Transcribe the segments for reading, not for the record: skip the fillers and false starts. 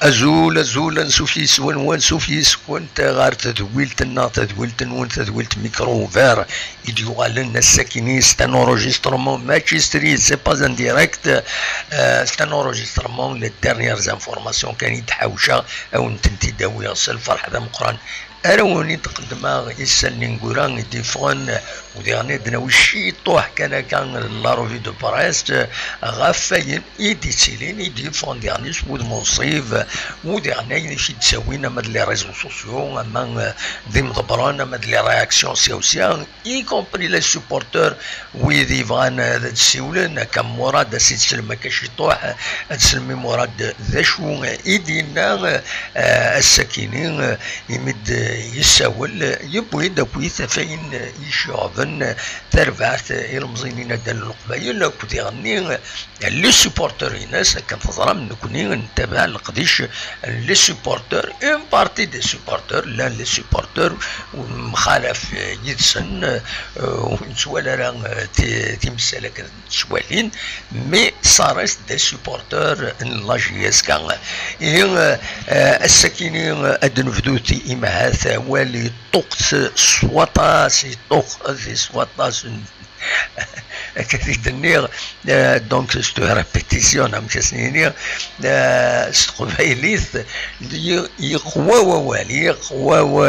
أزول نسوفيس ون سوفيس كنت غار تدويلت ميكرو فير يديوغالن الساكنين ستان اونجسترومون ماشي ستريت سي با ان ديريكت ستان اونجسترومون لي ديرنيير انفورماسيون كان يتحاوشا او نتنتي داويه الفرح هذا مقران أروني تقدم يسالني نقولان يديفون وديرني دنا وشي طوح كان لا روفي دو بريس غافاين يديتيلين يديفون ديرني سود منصيف وديرني شي تساوينا مد لي ريزو سوسيو اما دي مضبران مد لي رياكسيون سيوسيان اي كومبري لي سوبورتور ويدي فان تسولن كم مراد سيد سلمى كشي طوح تسلمي مراد ذا شو يدينا الساكنين يمد يساول يبوي دبوي ثفاين يشعبن تربعت المزينين دال القبايل كنت غني لي سوبورتور ناس كان تظرم نكوني نتابع القديش لي سوبورتور اون بارتي دي سوبورتور لا لي سوبورتور مخالف يدسن ونسوالا راه تيمسالك سوالين مي صارت دي سوبورتور لا جي اس كان الساكنين ادنفدوتي اما والي طقس سواطاس يطق في سواطاس كثير تنير دونك ستو ريبيتيسيون ام كسنينير قبايليث يقوى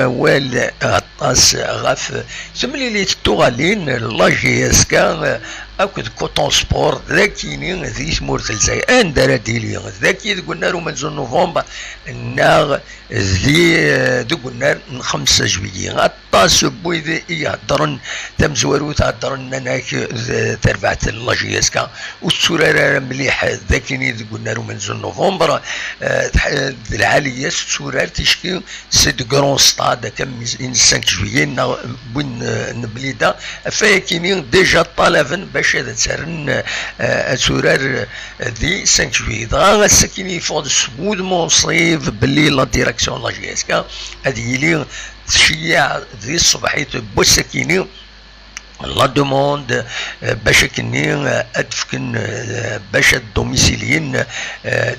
وال غطاس غاف سملي لي تغالين لا جي اس كان اكد كوتون سبور ذاكيني ذي سمورت الجزائر اندر ديلي ذاكي قلنا له من نوفمبر النار ذي قلنا 5 جويلية غطاس بويذ يهدرن تم زوارو تهدرن انك تربعت اللاجياسكا والسورة مليح ذاكيني ذي قلنا له من نوفمبر العالية سورة تشكي سيد كرون ستاد كم 5 جويلية بين نبليدا فاكيني ديجا طالفن باش هذا تسرن سورار دي 5 جويلية دغا الساكن يفوض سمود صيف باللي لا ديريكسيون لا جي اس كا هادي لي تشيع ذي الصباحيت بوساكيني لا دوموند باش كني ادفكن باش الدوميسيليين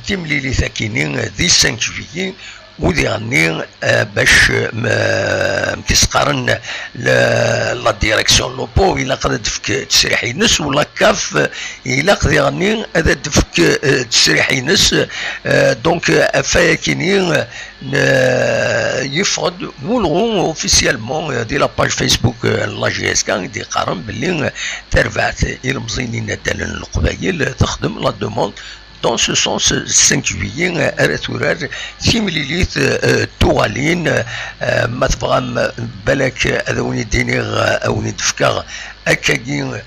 تملي لي ساكنين ذي 5 جويلية ودي غني باش مكيسقارن لا ديريكسيون لوبو الى قد دفك تسريح ينس ولا كاف الى قد غني هذا دفك تسريح ينس دونك فاكيني يفرض مولغون اوفيسيالمون دي لاباج فيسبوك لا جي اس كان دي قارن باللي ترفعت المزينين دال القبايل تخدم لا دوموند. Dans ce sens, 5 juillet, رتورار سيميليليت توالين متفغم بالك أذوني دينيغ أو ندفكا أكاين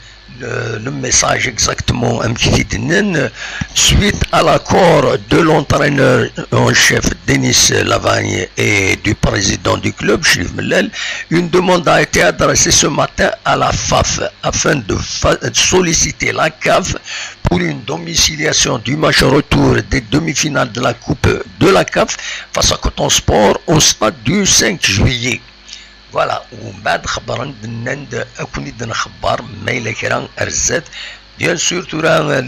le message exactement un petit peu suite à l'accord de l'entraîneur en chef Denis Lavagne et du président du club Chérif Mellal, une demande a été adressée ce matin à la FAF afin de solliciter la CAF pour une domiciliation du match retour des demi-finales de la Coupe de la CAF face à Coton Sport au stade du 5 juillet. فوالا ومن بعد خبرن بنند اكوني دنا خبار مايله كرا ارزات بيان سور تورا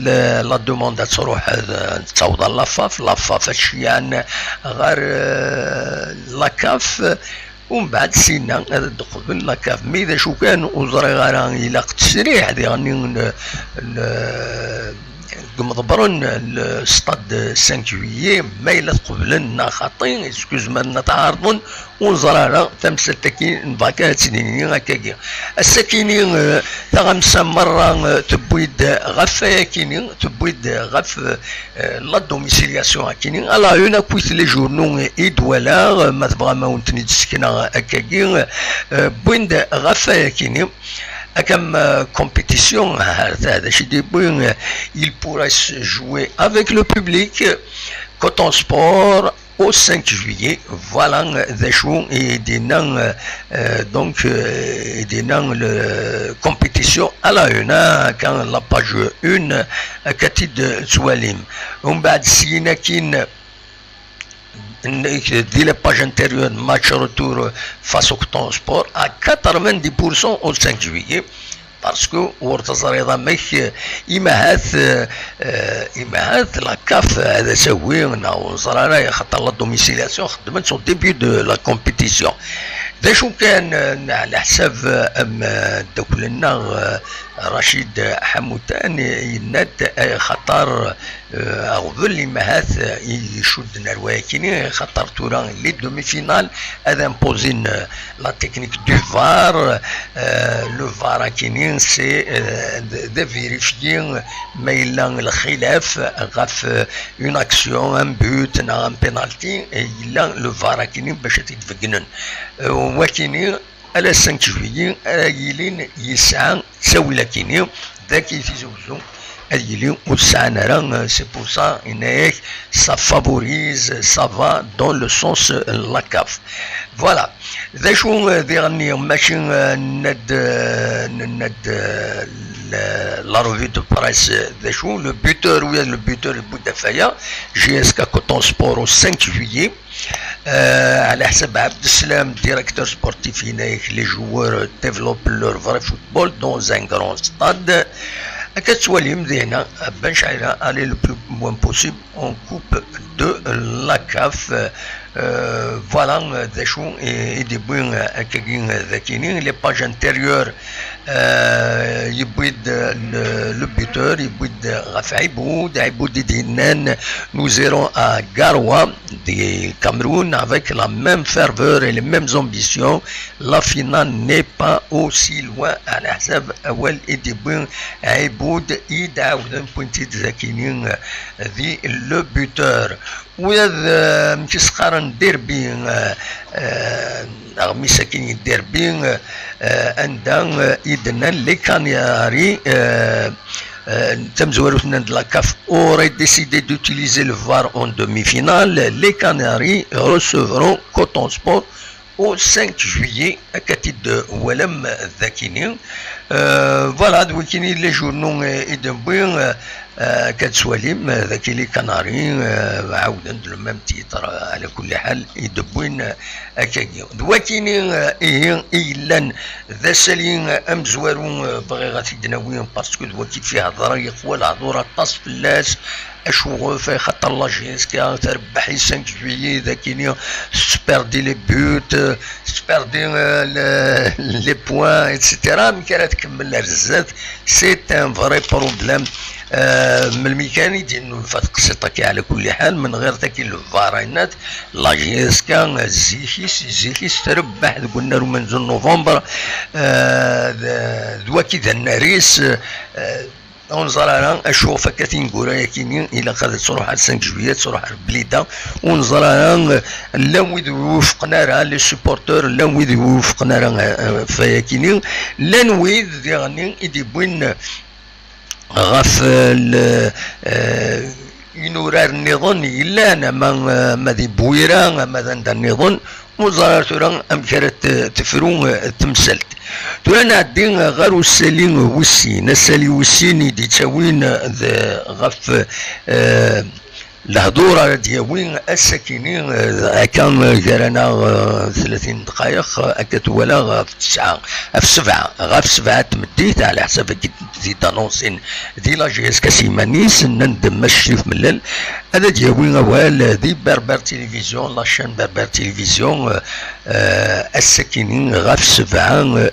لا دوموند تروح تعوض لافاف الشيان غير لاكاف ومن بعد سينا هذا الدخول من لاكاف مي اذا شو كان وزري غير الى تسريح هذه غني مضبرن الستاد 5 جويلية مايلة قبلنا خاطين اسكوز ما نتعارضون ونزرارا تمثل تكين فاكات سنين هكاكي الساكنين تغمسا مرة تبويد غف ياكيني تبويد غف لا دوميسيلياسيون هاكيني على هنا كويت لي جورنو إدوالا ما تبغى ما ونتني تسكنا هكاكي بويند غف ياكيني comme compétition, il pourrait se jouer avec le public. Coton Sport au 5 juillet, voilà des choses et des noms, donc des noms de compétition à la une, quand la page 1, Cathy de Zoualim. On va dire qu'il dès la page intérieure, match retour face au Coton Sport à 90% au 5 juillet. باسكو ورتزريضا مك إمهات لا كاف هذا سوي وزرانا خاطر لا دوميسيلاسيون خدمت سو ديبي دو لا كومبيتيسيون. ذا شو كان على حساب دولنا رشيد حموتان يناد خطر أغفل لمهات يشدنا الواكيني خطر توران لي دومي فينال هذا امبوزين لا تكنيك دو فار لو فار كينين سي دو فيريفيين ما إلا الخلاف غاف اون اكسيون ان بوت نا ان بينالتي إلا لو فار كينين باش تتفقنن وكيني على 5 جويي يلين يسعى تساوي كيني ذاك يفيزوزو يلين وسعنا راه سي بور سا انك سا فافوريز سا فا دون لو سونس لا كاف. فوالا ذا شو ديرني ماشي ند لا روفي دو بريس ذا شو لو بوتور ويا لو بوتور بودافايا جي اس كا كوتون سبور او 5 جويي على حسب عبد السلام ديريكتور سبورتيف هناك لي جوار ديفلوب لور فري فوتبول دون زان غران ستاد كتولي مزيانه باش على لو بلو موان بوسيبل اون كوب دو لا كاف. فوالا ذا شو يدبوين هكاكين ذاكينين لي باج انتيريور يبويد لو بوتور يبويد غاف عبود دينان nous irons à Garoua du Cameroun avec la même ferveur et les mêmes ambitions. La finale n'est pas aussi loin على حساب أول يدبوين عبود يدعون بوينتي ذاكينين ذي لو بوتور. وهذا مشي سقارن ديربي رغم ساكن الديربي عندنا يدنا لي كانياري تمزوروتنا de la CAF aurait décidé d'utiliser le VAR en demi-finale. Les Canaries recevront Coton Sport au 5 juillet à Katid de Walem Zakini. Voilà, Dwikini, les journaux et de Bouin, كتسواليم ذاك لي كناري عاودا لو ميم تيتر على كل حال يدبوين هكاكي دواكيني إلا ذا سالين أمزوارون بغي غاتيدناوين باسكو دواكي فيها هضرة يقوى الهضورة طاس فلاس اشوغو في خاطر لا جيسكا تربح 5 جويي ذاكيني سبردي لي بوت سبردي لي بوان ايتترا مكان تكمل الرزات سي ان فري بروبليم من الميكاني ديال فات قصيتك على كل حال من غير تاكي الفارينات لا جيسكا زيكيس تربح قلنا له منذ نوفمبر دواكي ذا الناريس ونظر انا اشوف كاتين كورا كاينين الا قادت تروح على 5 جويلية تروح على البليده ونظر انا لا ويد وفقنا راه لي سوبورتور لا ويد وفقنا راه فيا كاينين لا نويد ديغني يديبوين غاف ينورار النظام الا انا ما ذي بويره ما ذا النظام وزارة راه امكانت تفرون تمثلت ترانا عدين غير وسالين وسين السالي وسين دي تاوين غف الهضورة دياوين الساكنين كان جرانا 30 دقائق اكت ولا في 9 في 7 غاف 7 تمديت على حساب زيد دانونسين دي لا جي اس كاسيمانيس ندم الشريف ملل هذا دياوين وال دي بربر تلفزيون لاشين بربر تلفزيون الساكنين غاف 7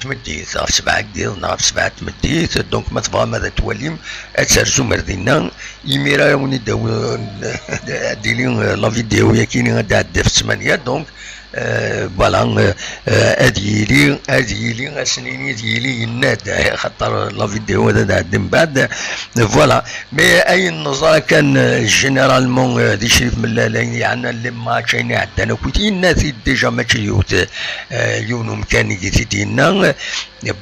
تمديت غاف 7 قديرنا غاف 7 تمديت دونك ما تبغى ماذا توليم تسرزو مردينا يميرا وني داو ديلين لا فيديو ياكيني غادا في 8 دونك فوالا اديلي سنيني ديالي يناد خاطر لا فيديو هذا عاد من بعد فوالا مي اي النظره كان جينيرالمون دي شريف من يعني اللي ماتشين عندنا كنت الناس ديجا ماتش يونو مكاني ديالنا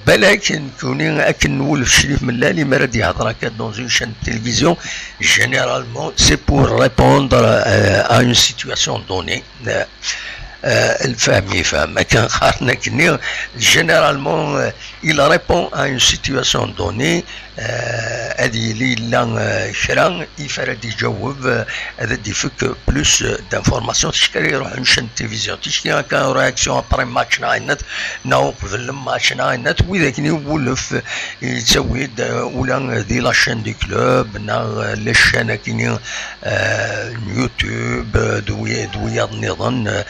بالك كوني اكن نولف شريف من اللي ما راه يهضر هكا دون اون شان تيليفزيون جينيرالمون سي بور ريبوندر ا اون سيتوياسيون دوني الفهم يفهم كان خارنا كني généralement il répond à une situation donnée هذه اللي لا كرا يفرد يجاوب هذا يفك بلوس دانفورماسيون تشكري يروح نشن التلفزيون تشكي كان رياكسيون ابري ماتش ناينت نو قبل الماتش ناينت وإذا كان يولف يتسوي ولا دي لاشين دي كلوب نا لاشين كاين يوتيوب دويا نظن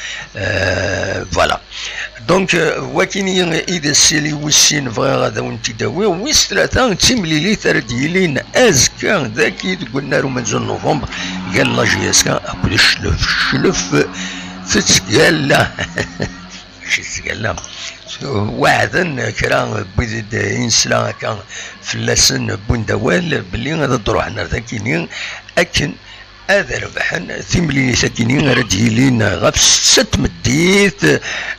فوالا دونك وكاين اذا السيلي ويسين فغا غادا وانت داوي ويس ثلاثه تيمليلي ثرديلين ازكا ذاكي قلنا له من زون نوفمبر قال لا جي اس كا اكل الشلف تتقال ماشي تتقال وعدا كرا بيد انسلا كان فلاسن بوندوال بلي غادا تروح لنا ذاكينين اكن هذا ربحن ثملي ساكنين رجيلين غف ست مديت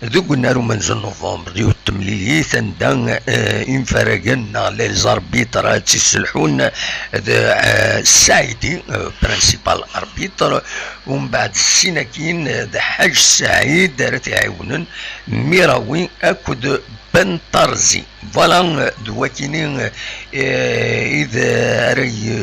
ذو قلنا له من نوفمبر ديو التمليليث عندنا انفرقنا للزاربيتر تسلحون السعيدي برانسيبال اربيتر ومن بعد السيناكين ذا حاج سعيد راه يعاونن ميراوي اكد بن طرزي فوالا دواكينين اذا راي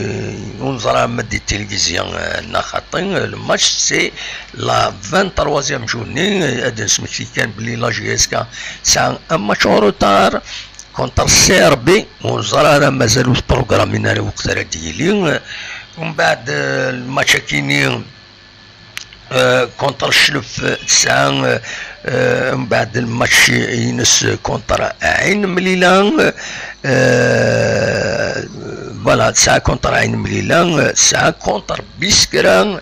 ونظرا مدي التلفزيون ناخاطين الماتش سي لا 23 جورني هذا سميتي كان بلي لا جي اس كا سان ماتش روتار كونتر سيربي ونظرا راه مازالو بروغرامين على وقت راه ديالي ومن بعد الماتش كاينين كونتر الشلف تسعة من بعد الماتش ينس كونتر عين مليلة فوالا تسعة كونتر عين مليلة تسعة كونتر بيسكرا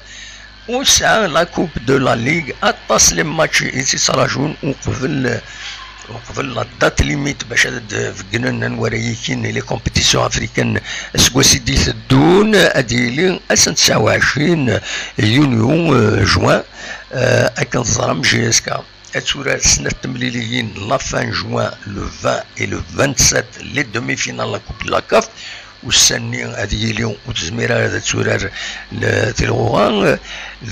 وتسعة لا كوب دو لا ليغ اتصل الماتش يتصراجون وقبل لا دات ليميت باش فقنا نوريكين لي كومبيتيسيون افريكان سكواسي ديث الدون اديلي اسن 29 يونيو جوان اكن ظرام جي اس كا اتورا سنة تمليليين لا فان جوان لو 20 et le 27 لي دومي فينال لا كوب لا كاف والسني هذه اليوم وتزميرة هذا تسورار تلغوان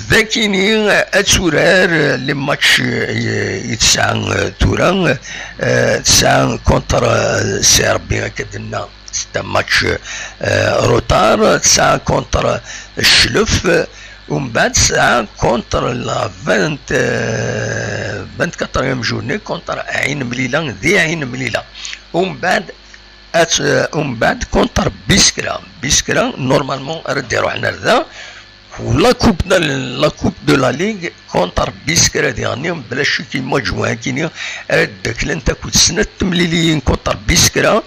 ذاكيني اتسورار لي ماتش يتسعن توران تسعن كونتر سيربيا كدنا ستا ماتش روتار تسعن كونتر الشلف ومن بعد ساعة كونتر لا 24 جورني كونتر عين مليلة ذي عين مليلة ومن بعد كونتر بيسكرا نورمالمون رد يروح لنا ولا كوب دو لا ليغ كونتر بيسكرا ديالني بلاش كيما جوان كيني ردك لن تكون سنة تمليليين كونتر بيسكرا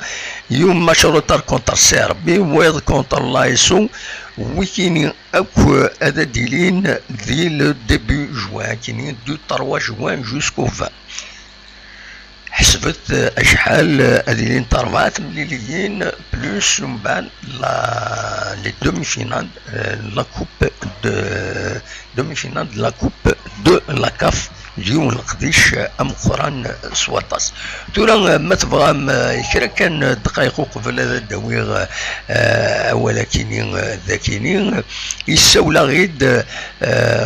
يوم ماتش روتار كونتر سيربي ويض كونتر لايسو وكيني اكو هذا ديلين ذي لو ديبي جوان كيني دو 3 جوان جوسكو 20 حسبت اشحال هذه اربعه مليليين بلوس من بعد لي دومي فينال لا كوب دومي فينال لا كوب دو لا كاف اليوم القديش ام قران سواطاس تورا ما تبغى كرا كان دقائق قبل هذا الدويغ ولكن ذاكينين يساولا غيد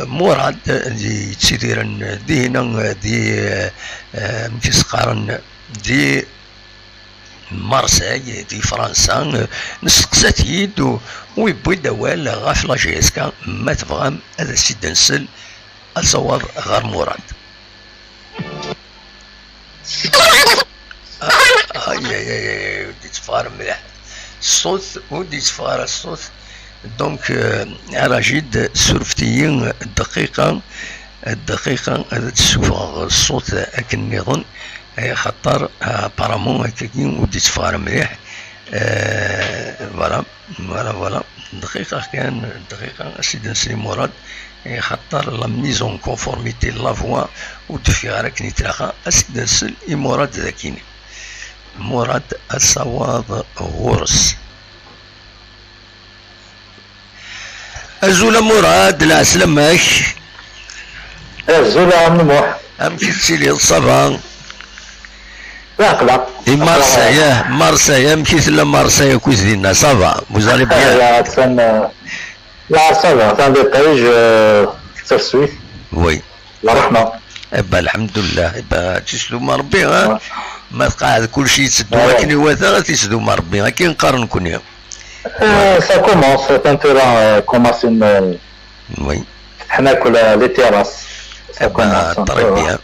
مراد اللي تسيرن دينا دي متسقارن دي مارساي دي فرنسا نسقسات يد ويبوي دوال غاف لا جي اس كا ما تبغى هذا السيد نسل الصواب غير مراد ودي تفار مليح الصوت ودي تفار الصوت دونك على جد سرفتيين الدقيقة هذا تشوف الصوت اكن نظن خطر بارامون هكاكين ودي تفار مليح فوالا دقيقة كان دقيقة السيد نسلي مراد خطر لا ميزون كونفورميتي لا فوا ودفي راك نتلاقى السيد نسل مراد ذاكيني مراد الصواب غرس أزول مراد العسلماك أزول عمو أمشي تسيلي الصبا لا مارسايا مشيت لمارسايا كويس دينا صافا بوزالي بيان لا صافا كان دي بايج sur Suisse وي لا رحنا ابا الحمد لله ابا تسدو ما ربي ها ما تقعد كل شيء تسدو ولكن هو ثا تسدو ما ربي ها كي نقارن كونيا Ça commence, c'est un terrain commence une. وي حنا كل لي تيراس. Ça ابا commence. طري بيان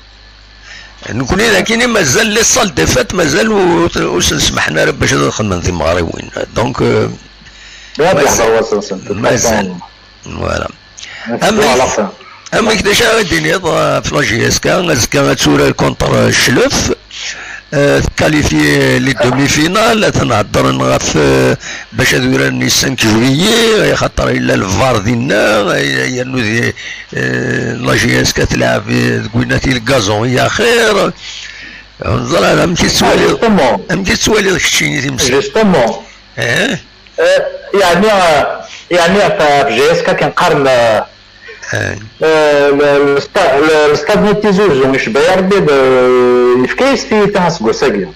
نكون لكن مازال لي صال دي فات مازال واش نسمحنا باش ندخل في مغربين دونك مازال فوالا اما كيفاش غادي في لا جي اس كا كان تسورا كونتر الشلف كاليفي لي دومي فينال تنهضر في باش هذو راني 5 جويي خاطر الا الفار ديالنا هي انه لا جي اس كتلعب قلنا تي الكازون هي خير نظر انا مشيت سوالي داك الشيء تيمسك جوستومون يعني في جي اس كا كنقارن الاستاد نيتي زوج يشبه يربي يفكيس في تنسقو ساقيا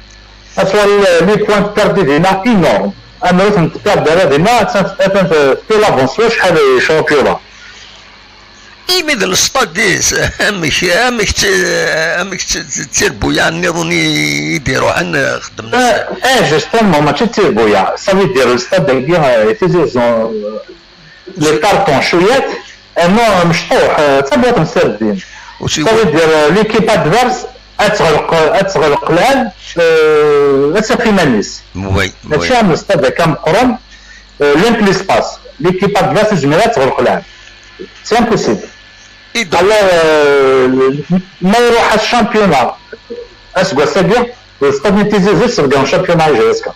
اصلا لي بوان بيردي دينا اينورم انا لازم تبدا دينا في لافونسو شحال شامبيونا اي مثل الاستاد ديس امك تسير بويا نظني يديروا عن خدمنا جوستومون ماشي تسير بويا صافي ديروا الاستاد ديال يتيزون لي كارطون شويات انه مشطوح تبغى مسردين صافي دير ليكيب ادفيرس اتغلق الان اسافي مانيس وي هادشي عامل الاستاد كان مقرون لين ليسباس ليكيب ادفيرس جميلات تغلق الان سي امبوسيبل ما يروح الشامبيونا اسكو ساكيا الاستاد نيتيزي زيس بقاو شامبيونا جيسكا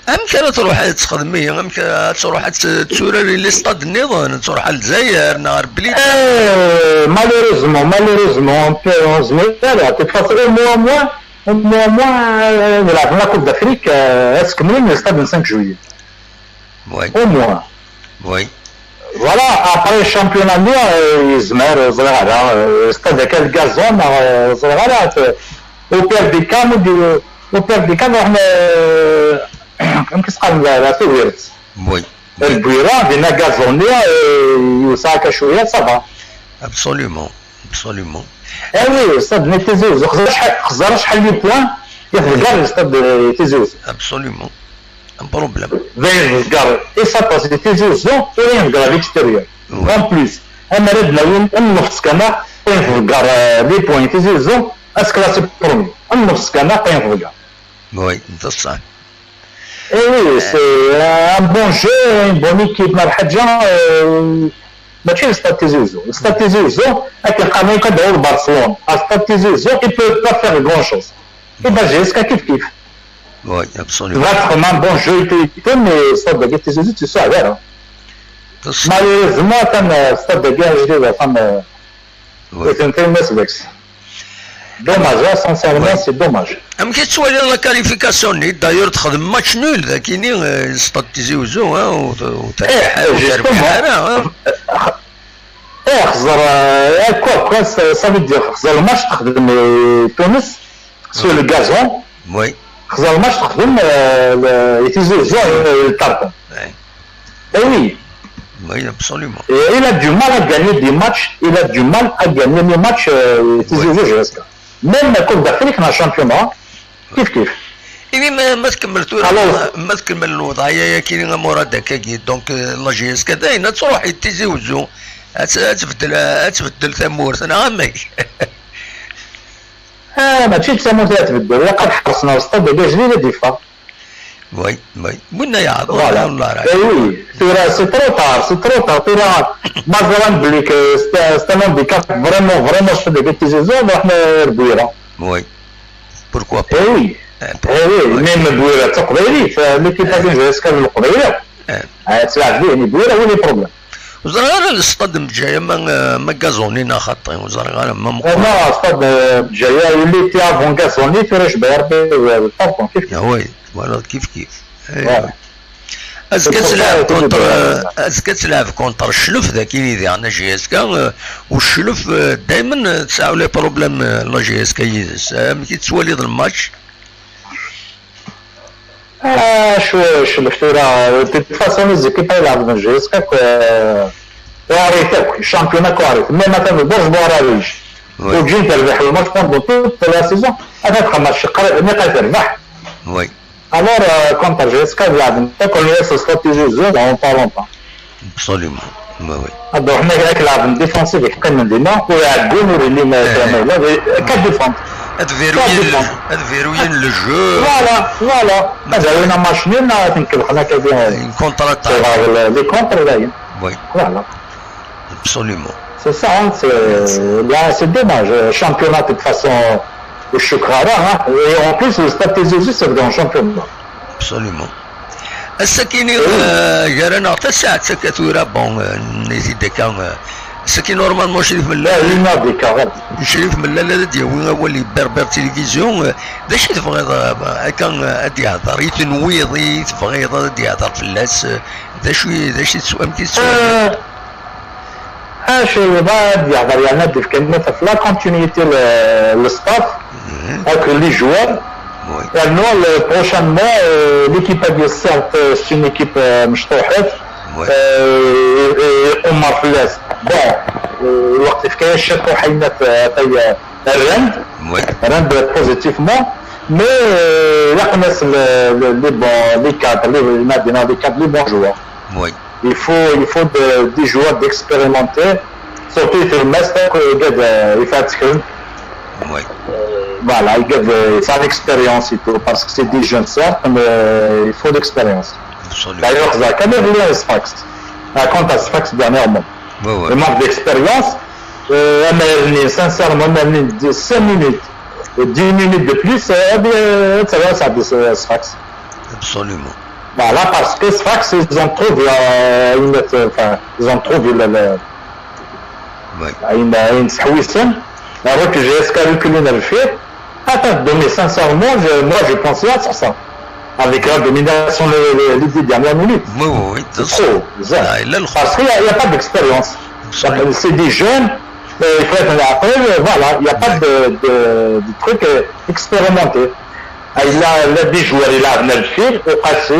امكن تروح تخدمي امكن تروح تسوري لي ستاد النظام تروح للجزائر نهار بليد مالوريزمون زميلة تتفاصل موا نلعب لا كوب دافريك اسكملين لي ستاد 5 جويي وي او موا وي فوالا ابري الشامبيونا يزمر صغيرة ستاد هكا الكازون صغيرة وبير دي كام احنا كنسقى لا تويرت وي البويرة دينا كازونيا يوسعك شوية صافا ابسوليومون وي استاد نيتيزوز خزر شحال لي بوان يفكر الاستاد نيتيزوز ابسوليومون ان بروبليم فين فكر ايساباس نيتيزوز وين فكر ليكستيريور ان بليس اما ردنا وين النص كما وين فكر لي بوان نيتيزوز اسكلاسي برومي النص كما وين فكر وي انت صح oui, c'est un bon jeu, une bonne équipe, Marhadja. ماشي ستاد تيزوزو ستاد تيزوزو هاك القانون كدعو لبرشلونه ستاد تيزوزو اي بو با فيغ غون شوز يبقى جيسكا كيف وي ابسوليومون فاتر مان بون جو مي ستاد ديال تيزوزو تسع غير مالوريزمون كان ستاد ديال جديد فهم تنتين مسلكس دوماج سانسيرمون سي دوماج ام كتسوالي لا كاليفيكاسيون ني دايور تخدم ماتش نول ذاكيني ستاد تيزوزو ها وتربح خزر كوا صافي دير خزر الماتش تخدم تونس سو لو غازون وي خزر الماتش تخدم يتيزوزو الكارطون وي وي ابسوليومون il a du mal à gagner des matchs il a du mal à gagner les matchs يتيزوزو جيسكا même كوب دافريك نا شامبيون كيف إذا ما تكملتو ما تكمل الوضعية كاين مراد هكاكي دونك لا جي اس كداينة تروح تيزوزو تبدل ثمور انا عمك ماشي ثمور تبدل لقد حرصنا الاستاد ديال جديد ديفا وي قلنا يا عضو والله راه وي سي ترو ترى مثلا بليك ستانون دي كارت فريمون شفت ديك تيزوزو احنا ربيره وي بوركوا با وي ميم بويره تقبيلي فليكيباج جيسكا القبيله تلعب به بويره هو لي بروبليم وزرغانا الاستاد الجايه ما كازونينا خاطين وزرغانا ما ما الاستاد الجايه اللي تي افون كازوني فراش بيربي الطابون كيف وي فوالا كيف تلعب كونتر الشلف ذاك اللي عندنا جي اس كا والشلف دائما تسعوا لي بروبليم لا جي اس كا ملي تسوالي الماتش شلف راه دي فاسون زيكيب يلعب من جي اس كا واريتك الشامبيون كواريت مي مثلا برج بوراويش وتجي تربح الماتش بوندون توت لا سيزون هذا تخمش نقاط تربح وي alors contre GSK لعب تاكل ياس استراتيجي زون اون طالون ابسوليومون وي هذا حنا هناك لعب ديفونسيف يحكم من ديما ويعدون اللي ما كان كاد ديفون هاد فيروين لو جو فوالا هذا هنا ماتش نيل تنكب حنا كاين كونتر اتاك لي كونتر داين وي فوالا ابسوليومون سي سا سي دوماج championnat de toute façon والشكرا et en plus le stade des c'est dans championnat absolument السكيني جرانا حتى ساعة سكتورا بون نزيد كان سكي نورمالمون شريف من شريف من لا ديال هو اللي بربر تلفزيون داش تبغي كان ادي يهضر يتنويض تبغي يهضر في الناس داش تسوى سؤال اش بعد يهضر يعني في كلمه في لا كونتينيتي للستاف avec les joueurs. Non, prochainement, l'équipe a dit certes, c'est une équipe مشطوحة. وما فلاس. Bon, الوقت في كاين شكو حينا في الرند بوزيتيفمون مي يقنص لي كادر لي كادر لي بون جوار. Il faut des joueurs d'expérimentés, surtout في الماستر قاعد يفاتكم. Voilà, il a l'expérience et tout, parce que c'est des jeunes certes, mais il faut l'expérience. D'ailleurs, ça a quand même eu un Sfax. Quand à Sfax dernièrement. Le manque d'expérience, sincèrement, 5 minutes, 10 minutes de plus, ça va, ça a Sfax. Absolument. Voilà, parce que Sfax, ils ont trouvé une Sahouissem. Alors que j'ai escalé que l'on a fait, mais sincèrement, moi je pensais à ça. Avec la domination les dernières minutes. Oui, c'est trop. Parce qu'il n'y a pas d'expérience. C'est des jeunes, il faut être après, voilà, il n'y a pas de truc expérimenté. Il a des joueurs, il a le fil, au passé,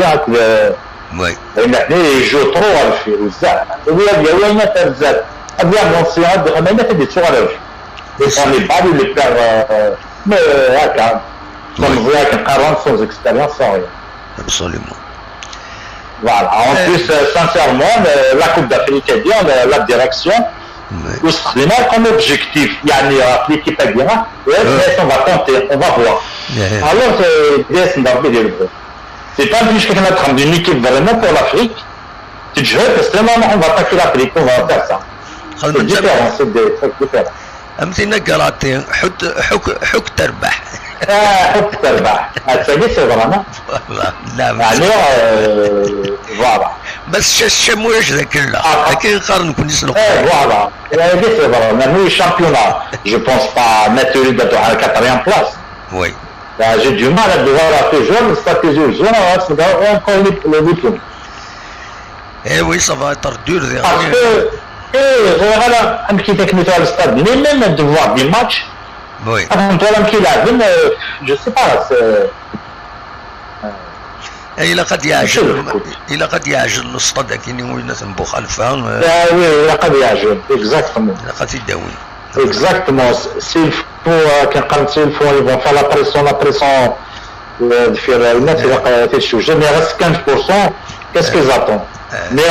il joue trop à le fil. Il y a un ancien, il a fait des tours à le fil. On n'est pas les faire, mais comme vous avec 40 sans expérience, sans rien. Absolument. Voilà. En plus, sincèrement, la Coupe d'Afrique est bien, la direction, comme objectif, il y a l'équipe à dire, on va tenter, on va voir. Alors, c'est pas juste qu'on a une équipe vraiment pour l'Afrique. Tu te jettes, parce que on va attaquer l'Afrique, on va faire ça. C'est différent, c'est des trucs différents. أمثلة قراتين حك تربح. حك تربح. هذا سي فريمون. لا يعني فوالا. بس الشمويش ذاك لا. لكن نقارن كون يسلق. فوالا. هذا سي فريمون. nous championnat. Je pense pas mettre lui d'être à la 4e place. Oui. J'ai du mal à devoir toujours la stratégie. Je vais encore le week-end. Eh oui, ça va être dur. Parce que voilà, un petit technique à le stade, mais même de voir des matchs. Oui. Avant toi, je sais pas. إلى قد يعجل الأسطى كاين وين تنبو خلفها. oui, إلى قد يعجل. Exactement. إلى قد يداوي. Exactement. S'il faut, ils vont faire la pression de faire une autre chose. Mais il reste 15%. Qu'est-ce qu'ils attendent? Mais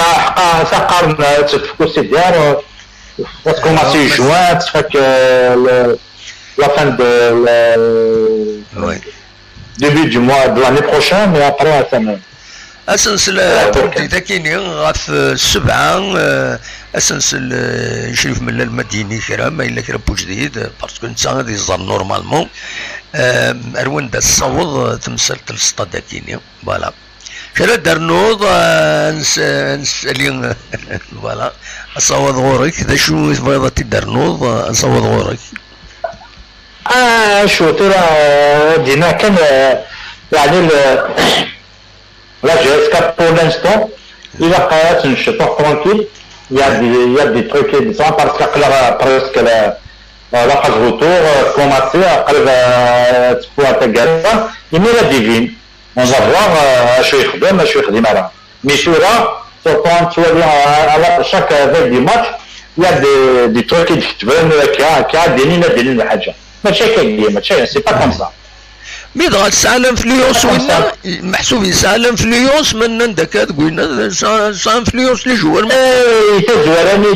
ça قارن تفكوا سي ديال commencer juin ça fait que la fin de début du mois de l'année prochaine mais après la semaine اسنسل تبديدا كاينين غاف السبعه اسنسل شريف من المديني كرا ما الا كرا بوجديد باسكو انت غادي يزار نورمالمون اروان دا الصوض تمثل السطاد كاينين فوالا كلا درنوض نسالي فوالا نصوض غورك دا شنو بغيضة درنوض نصوض غورك شو ترى دينا كان يعني là jusqu'à pour l'instant il va pas être une chose tranquille il y a des trucs différents parce que là presque la phase retour commencer après tu peux t'agarrer il met la divine on va voir شو يخدم شو يخدم على mais sur là quand tu vois à chaque veille du match يا دي تروك يكتبون دينين الحاجه ماشي كاين ماشي سي با كوم سا مي دغا تسالم فلوس ولا محسوب يسالم فلوس من عندك تقولنا سا فلوس لي جوار تزوراني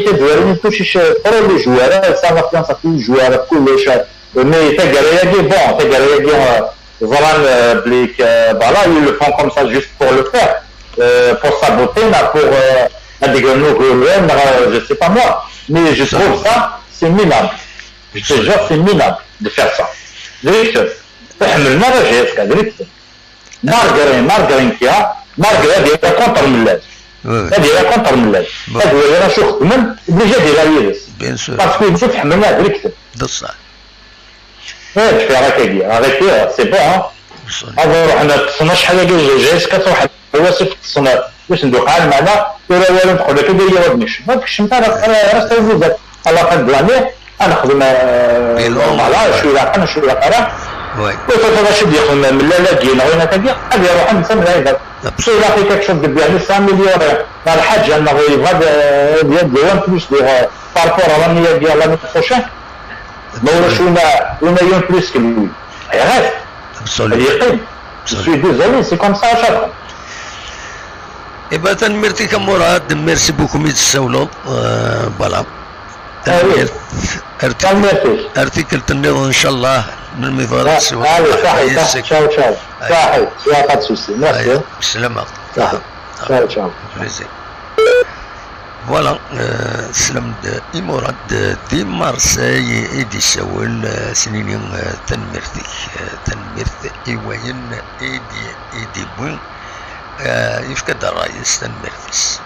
كلشي برو لي جوار سا لا فرنسا كل جوار كلش مي تاكارياكي بون تاكارياكي زران بليك فوالا ils le font comme ça juste pour le faire pour saboter pour je sais pas moi mais je trouve ça c'est minable je te jure c'est minable de faire ça direct تحملنا راه كذلك مارغرين كيا مارغرين ديال كونتر ملاج هذه كونتر ملاج هذا راه شو خدمن ديجا ديالها يلس بيان سور باسكو مشى تحملنا ديريكت بصح في راكي سي بون هذا روحنا تصنع شحال هكا جايز كتروح الواسف تصنع واش ندوق على المعنى ولا والو ندخل لك ديال ودنيش ما فيكش انت راه تفوزات على قد لامي انا خدم فوالا شويه قرا وي باش يدخل من لا كاين غير تاكي هذه روح نسمى هذا بصح الا فيك كتشوف يعني 100 مليون تاع الحاج انه يبغى ديال دوان فلوس بارفور على النيه ديال لاني بروشين ما ولاش ولا يوم بلوس كلوي غير اليقين سوي ديزولي سي كوم سا شاف إبا تنميرتي مراد ميرسي بوكو ميتساولو فوالا ارتيكل تنيض ان شاء الله من المفارقة صحيح تشاو صحيح يا با سوسي ميرسي بالسلامة تشاو فوالا سلام مراد دي مارساي ايدي ساول سنين تنميرت ايوين ايدي بوين يفقد الرئيس تنميرتس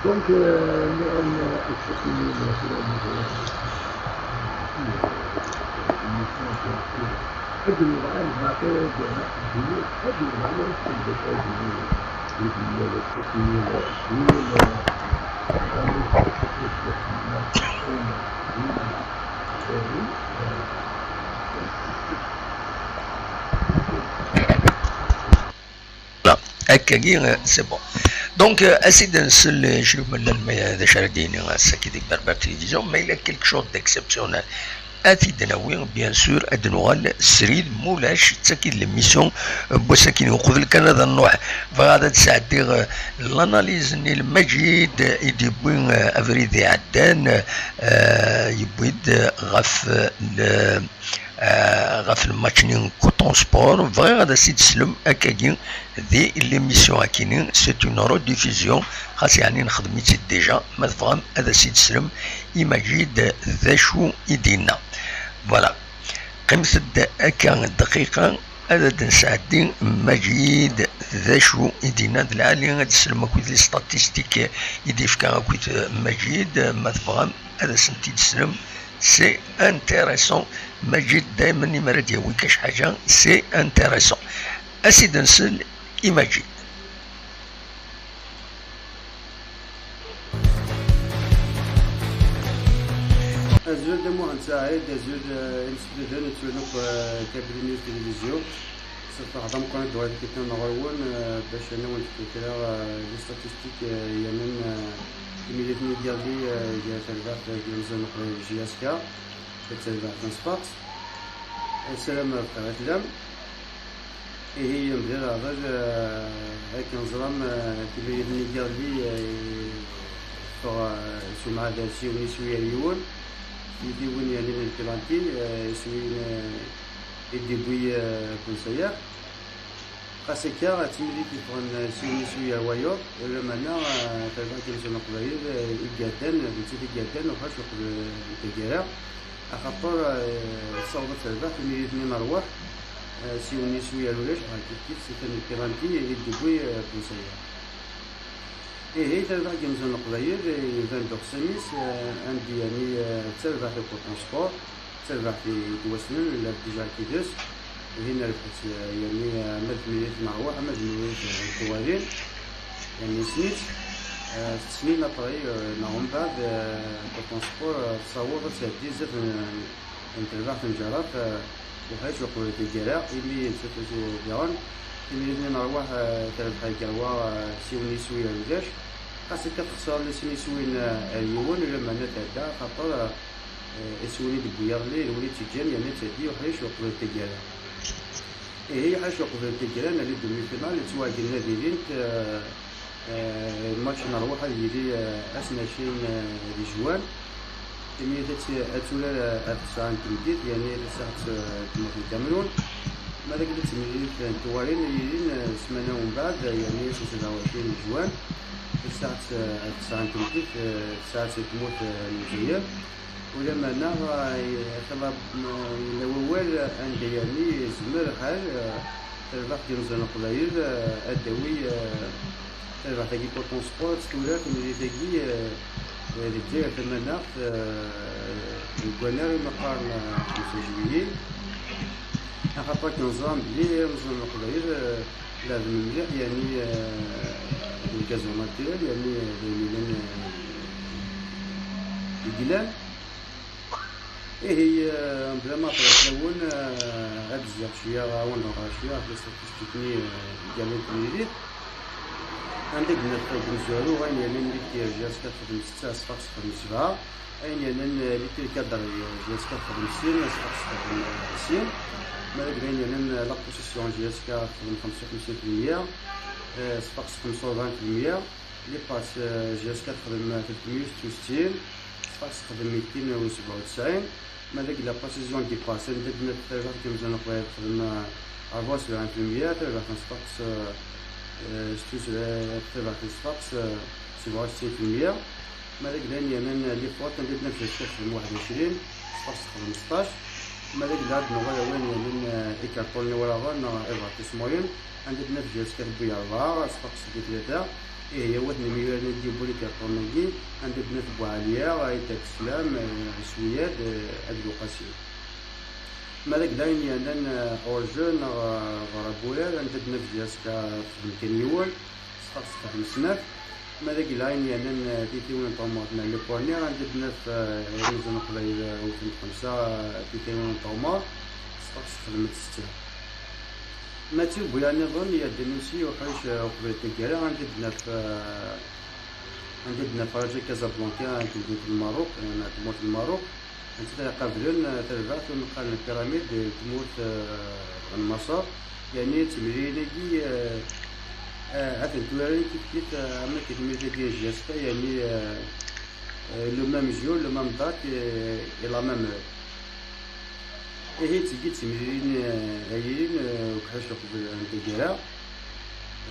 Donc, هكاكي سي بون دونك اسيد نسل شنو من هذا شارديني ساكي ديك بربر تلفزيون ما الا كيلك شوط ديكسبسيونال اتيدناوي بيان سور ادنوال سريد مولاش تاكيد ليميسيون بوساكين وخذ لك انا هذا النوع فغادا تساعدي الاناليز المجيد يدي بوين افريدي عدان يبويد غاف الماتشنين كوتون سبور فغي غادا سي تسلم هكاكين دي ليميسيون هاكينين سي اون روديفيزيون خاص يعني نخدميتي ديجا ما تفهم هذا سي تسلم يمجيد ذا شو يدينا فوالا قمت هكا دقيقة هذا نساعدين مجيد ذا شو يدينا العالي غادي تسلم كويت لي ستاتيستيك يدي فكا كويت مجيد ما تفهم هذا سنتي تسلم سي انتيريسون مجيد دائما يمرا دياوي كاش حاجة سي انتيريسون اسيد نسل يمجيد أزول دمو عن سعيد أزول إنسبيدان وتشونوك كابرينيو تلفزيون صرت عظم قناة دوات كتنا نغرون باش أنا ونتكرا لي ستاتيستيك يمن الميليتني ديالي ديال تلفاق كنزل نقرا جي اس كا تلفاق تنسباط السلام قناة لام هي مدير هذا هاك نظلم الميليتني ديالي سمعة دارسي ونسوي اليون يديون يعني من البلانتي يسوين يديبوي كونسيير قاسكا تملي كيفون سوي وايور ولا مانا تلقى كيمشي قبايل يقادان بنتي يقادان وخاص التجاره اخاطر صوبت تلقى ملي اثنين نروح سيوني شويه ولاش كيف سيتن البلانتي يديبوي كونسيير هي تلقى كيمشي قبايل يفان دوك سميس عندي يعني تلقى في الترونسبور تلقى في دوسنن ولا ديجا كيدس هنا ربحت يعني مد مليت مروح مد مليت الطوالين يعني سنيت سنين أطري نعم بعد الترونسبور تصور تهدي زاد نتلقى في الجرات وحاش وقوله الجلاء اللي نسفت ديران اللي نروح تربح الجوا سيوني سويا ولاش خاصك تخسر لي سيني سوين اليوم ولا معنا تاع خاطر سويني دبويا الليل ولي تيجان يعني تادي وحاش وقوله الجلاء هي حاش وقوله الجلاء اللي دومي فينال تواجدنا ديالين الماتش نروح اللي اسناشين لجوان كمية أتولى أتسعة تمديد يعني ساعة تموت الكاميرون ماذا قلت تمديد توالين يلين سمانة ومن بعد يعني 26 جوان ساعة أتسعة تمديد ساعة تموت الجزائر ولما نرى طلب الأول عند يعني زمر حال تربح جمزان القبائل الدوي تربح تاكي كوطون سبورت تولى كمية تاكي الجزائر تمنى الكوانير مقارن 5 جويلية خاطر كنظام بلي نظام القبائل لازم مليح يعني الكازوناتير يعني الميلان الجلال هي بلا ما طرح لون هاد الزيق شويه غاون شويه بس تكني جامد تميليت عندك بنزوالو غاين يعني اللي كتير جالس كتخدم 6 صفاق 7 غاين يعني اللي كيقدر جالس كتخدم 60 صفاق 60 مالك غاين يعني لا بوسيسيون جالس كتخدم 55% صفاق 75% لي باس جالس كتخدم 366 صفاق تخدم 297 مالك لا بوسيسيون دي باس عندك نتاع كيمزال نقدر تخدم 74% تربح صفاق تبع الصفاقس 67% مالك لان يعني لي فوت عندنا في الشهر 21 صفاقس 15 مالك لاد نغير وين يعني ايكارتوني ولا غن ايفاتيس موين عندنا في جهاز كتبي 4 صفاقس 3 هي واحد الميلان نديرو لي كارتوني عندنا في بوعليا غايتا السلام سوياد ادلوقاسي مالك داين يعني اورجون غرابويا عندنا في جاسكا في الكنيول صفاقس 5 مالك لاين يعني تيتيون طوماطنا لي بوانير عندنا في رمزان قبيل وفي 5 تيتيون طوماط صفاقس 6 ماتي بويا نظن يا دنيسي وحاش قبيل الكرا عندنا في رجاء كازابلانكا عندنا في الماروك تموت الماروك انت قابلين تربح في مقال البيراميد تموت المسار يعني تمرينكي عاد الدواري كيف عمل كتمرين ديال جاسكا يعني لو ميم جور لو ميم دات اي لا ميم هي تيجي تمرين هايين وكحاش قبل الكرا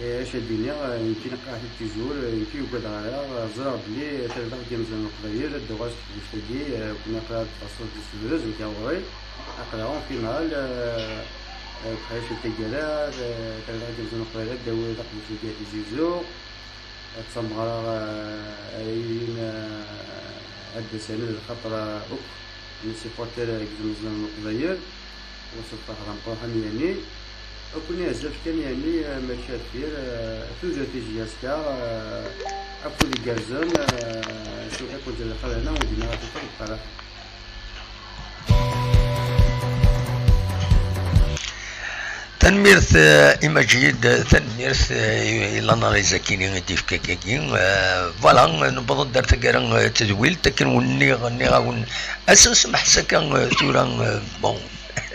اش الدنيا يمكن قاعد تيجور يمكن يقعد على زرع بلي تربح جمزان القبائل الدواش تبشتي كنا قاعد تصل السبرز وكاوري اقراهم في مال بحيث التجارة تربح جمزان القبائل الدواء تقبل في زيزو تصمغ اين الدسانة الخطرة اوك من سيبورتير جمزان القبائل وصلت حرام قوحن يعني وكنا عزاف كان يعني ماشي كثير توجد في جاسكا أكل الجرزان شو كنت دخل هنا ودينا في الطرف تنميرث إما جيد تنميرث الاناليزا كيني ديف كاكاكين فوالا نبض درت كارن تدويل تكن وني غني غاون اساس محسكا ثورا بون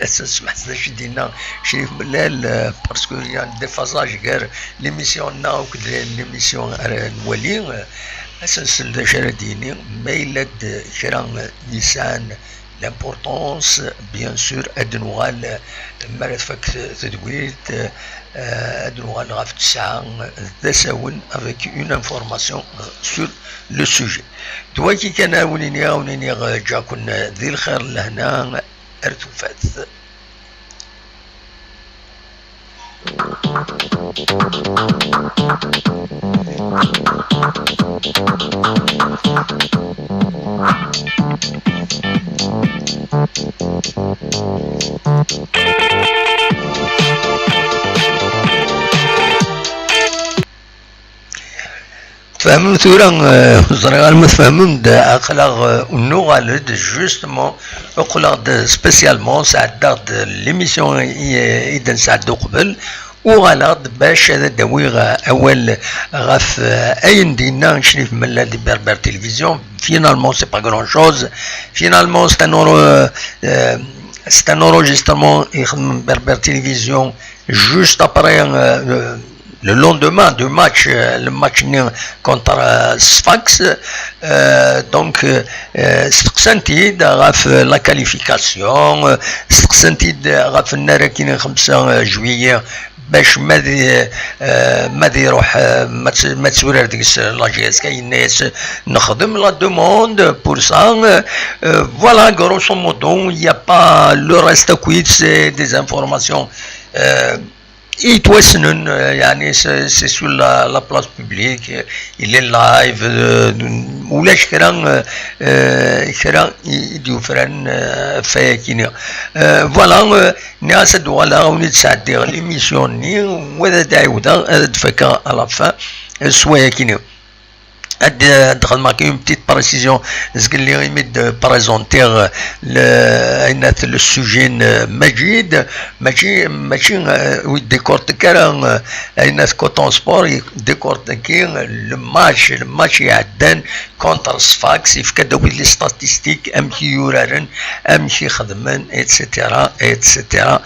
اساس محساش دينا شريف ملال باسكو يعني دي فازاج غير ليميسيون نا وكد ليميسيون نولي اساس الجرديني ميلاد كرا نيسان l'importance bien sûr ادنوغال مرات فك تدويت ادنوغال غاف تسعة تساون avec une information sur le sujet دواكي كان ونيني جاكن ذي الخير لهنا ارتفات فهم ثورة زرقاء المتفهم ده أخلاق النوع justement أخلاق spécialement ساعدت l'émission إذا ساعدوا قبل وغلط باش هذا دويغ أول غف أين دينا نشريف من لا بربر تلفزيون finalement c'est pas grand chose finalement c'est un enregistrement يخدم بربر تلفزيون juste après le lendemain du match, le match contre Sfax, donc استقسنتي غاف لا كاليفيكاسيون استقسنتي غاف النار كاين 5 جوية باش ما يروح ما تسورر ديك لا جي اس كاين ناس نخدم لا دوموند بور سا فوالا غروسو مودو يا با لو ريست كويت سي دي انفورماسيون يتوسنن يعني سي سو لا بلاص بوبليك الى لايف ولاش كرا يديو فران فاكيني فوالا ناس دولا ونتساعد ليميسيون ني وهذا دايودا دفكا على فا سوايا كيني دخل معك une petite précision قال لي يمد بريزونتير لو سوجي مجيد ماشي ويديكورتيكا الناس كوتون سبور ديكورتيكي الماتش يعدن كونتر صفاكس يفكدوا لي ستاتيستيك امشي يورارن امشي خدمن اتسيتيرا اتسيتيرا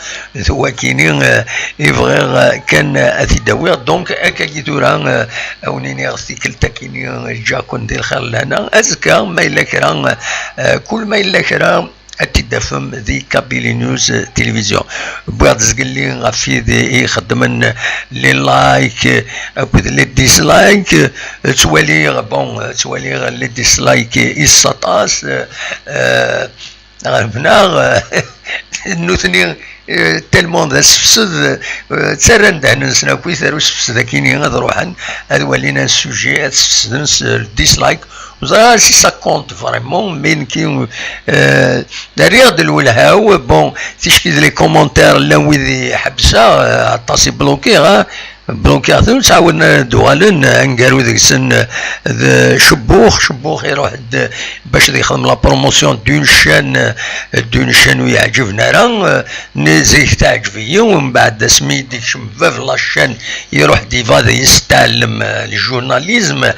هو كاينين يبغي كان اثيداوي دونك هكا كيدورا اونيني ارتيكل تاكيني جاكون ديال خير لنا ازكى ما الا كرا كل ما الا كرا التدفم ذي كابيلي نيوز تلفزيون بغات تقول لي غافي ذي يخدمن لي لايك وذ لي ديسلايك توالي بون توالي لي ديسلايك يسطاس غربنا نوثني تلمون ذا سفسد تسرن دهن نسنا كوي ثارو سفسد كيني غاد روحن هذا ولينا السوجي سفسدنس الديسلايك وزا سي سا كونت فريمون مين كي دريغ ديال الولهاو بون تيشكي لي كومونتير لا ويدي حبسه عطاسي بلوكي بلوكياتو تعاودنا دوالن نقالو ذيك السن شبوخ يروح باش يخدم لا بروموسيون دون شان ويعجبنا راه نزيك تعجبيه ومن بعد سميتي شمفاف لاشان يروح ديفا يستعلم الجورناليزم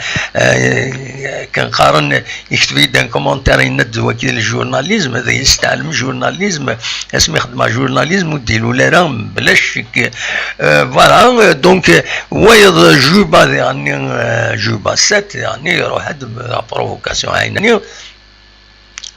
كنقارن يكتب يدان كومونتير يند وكيل الجورناليزم هذا يستعلم جورناليزم اسمي خدمه جورناليزم وديرو لا راه بلا شك فوالا دونك ويض جوبا يعني جوبا 7 يعني يروح هاد بروفوكاسيون عيناني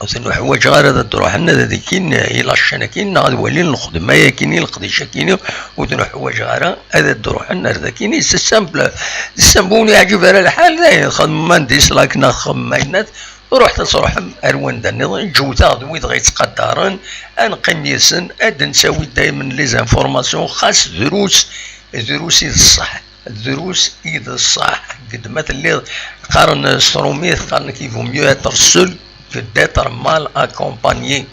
وثنو حوايج غير هذا تروح لنا هذا كاين الى الشناكين غادي ولين الخدمه يا كاين القضيه كاين وثنو حوايج غير هذا تروح لنا هذا كاين سي سامبل سامبوني يعجب على الحال خدمه نديس لاك نخم ماينات رحت صروح اروان داني جوتا ويد غيتقدرن انقيم يسن اد نساوي دائما لي زانفورماسيون خاص دروس الصح الدروس إذا الصح قد ما اللي قارن ستروميث قارن كيفو ميو اتر سول que d'être mal accompagné.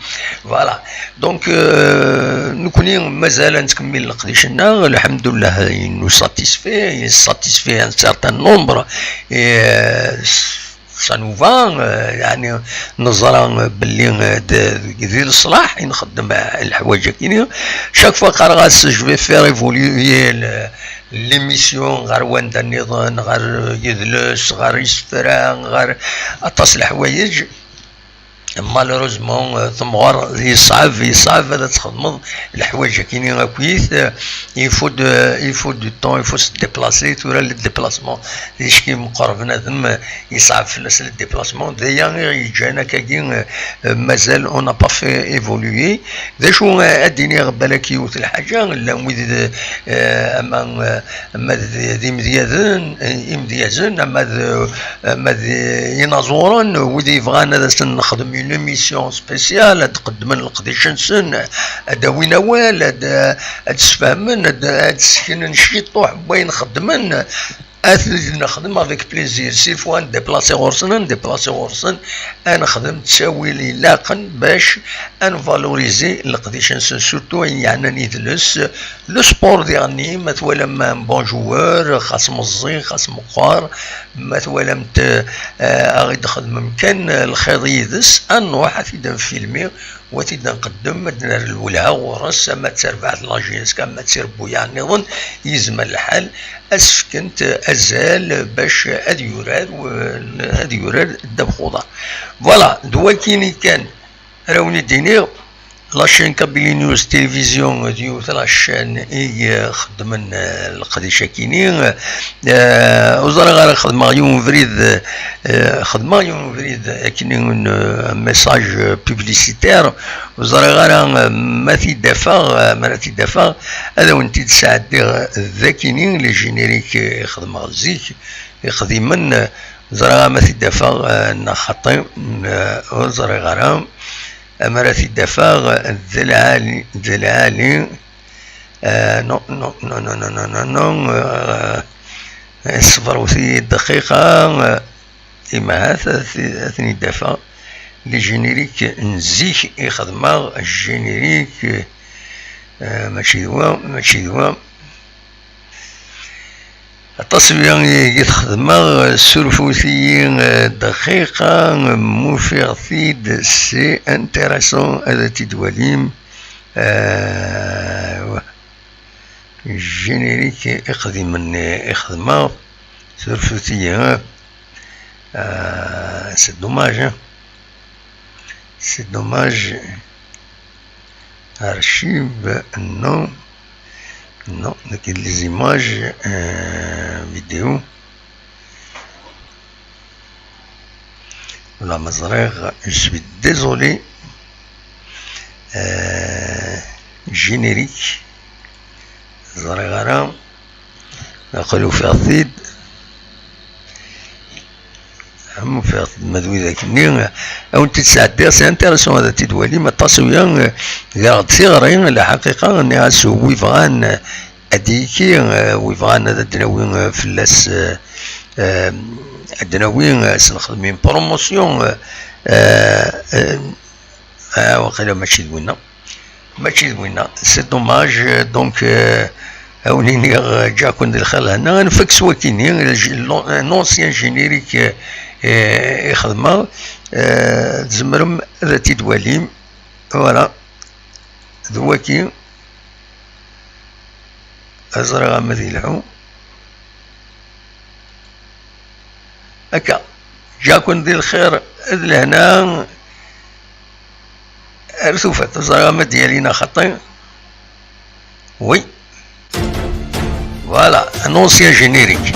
Voilà. Donc, nous connaissons مازال نكمل القديشنا الحمد لله nous satisfait un certain nombre et ça nous va يعني نظرا باللي ديال الصلاح نخدم الحوايج كاينين شاك فوا قرغاس جو في فير ايفولوي ليميسيون غير واندا النظام غير يدلس غير يسفران غير اطاس الحوايج مالوروزمون ثمغار يصعب هذا تخدم الحوايج كاينين كويس يفو دو طون يفو سي ديبلاسي تورا لي ديبلاسمون شكي مقربنا ثم يصعب فلوس لي ديبلاسمون دايا يجانا كاين مازال اون با في ايفولوي ذا شو اديني بالك يوث الحاجه لا ويد اما ذي مديازن اما ينازورن ودي فغان هذا نخدم une mission spéciale تقدم القديشن سن اداوي نوال تسفهمن تسكن نشيطو حباين خدمن نخدم افيك بليزير سي فوا نديبلاسي غورسن انا خدمت تساوي لي لاقن باش ان فالوريزي القديش سورتو يعني ندلس لو سبور ديالني مثلا ما بون جوار خاص مزي خاص مقار مثلا غيد خدم ممكن الخير يدس نروح تيدا فيلمي وتيدا نقدم ندير الولها ورس ما تربع لاجينس كما تسير بويا نظن يزمن الحال اسكنت ازال باش هاد يوراد الدب خضر فوالا دواكيني كان راوني دينير لاشين كابيلي نيوز تلفزيون ديو لاشين اي خدمن القديشه كينين وزرا غير خدمه يوم فريد كاين ميساج بوبليسيتير وزرا غير ما تيدافع هذا وانت تساعد ذاكينين لي جينيريك يخدم زيك يخدمن زرا ما تيدافع نخطي وزرا غير أمرت الدفاع الذلالي نو صفر وثلاثين دقيقة إما ثاني الدفاع لجينيريك نزيك يخدم الجينيريك ماشي دوا التصوير يخدم سلفوثيين دقيقة مفيرثيد سي انتراسون هذا تدوليم جينيريك يخدم سلفوثيين سي دوماج ارشيف نو Non, les images vidéo. La Mazarère, je suis désolé. Générique. Zaragara. نقولوا في عطيد هم في عطيد مدوي ذاك النيل أو أنت تساعد سي انترسون هذا تدوالي ما تصويا غير صغيرين الحقيقة أني غاسو ويفغان أديكي ويفغان هذا الدناوين فلاس الدناوين سنخدمين بروموسيون وقيلا ماشي زوينة سي دوماج دونك هاونيني جا كون دخل هنا نفكس وكيني لونسيان جينيريك يخدم تزمرم ذا تدواليم فوالا ذواكي أزرع مذي العو هكا جا كون دير الخير لهنا رثوفات أزرع ديالينا خطي وي Voilà, un ancien générique.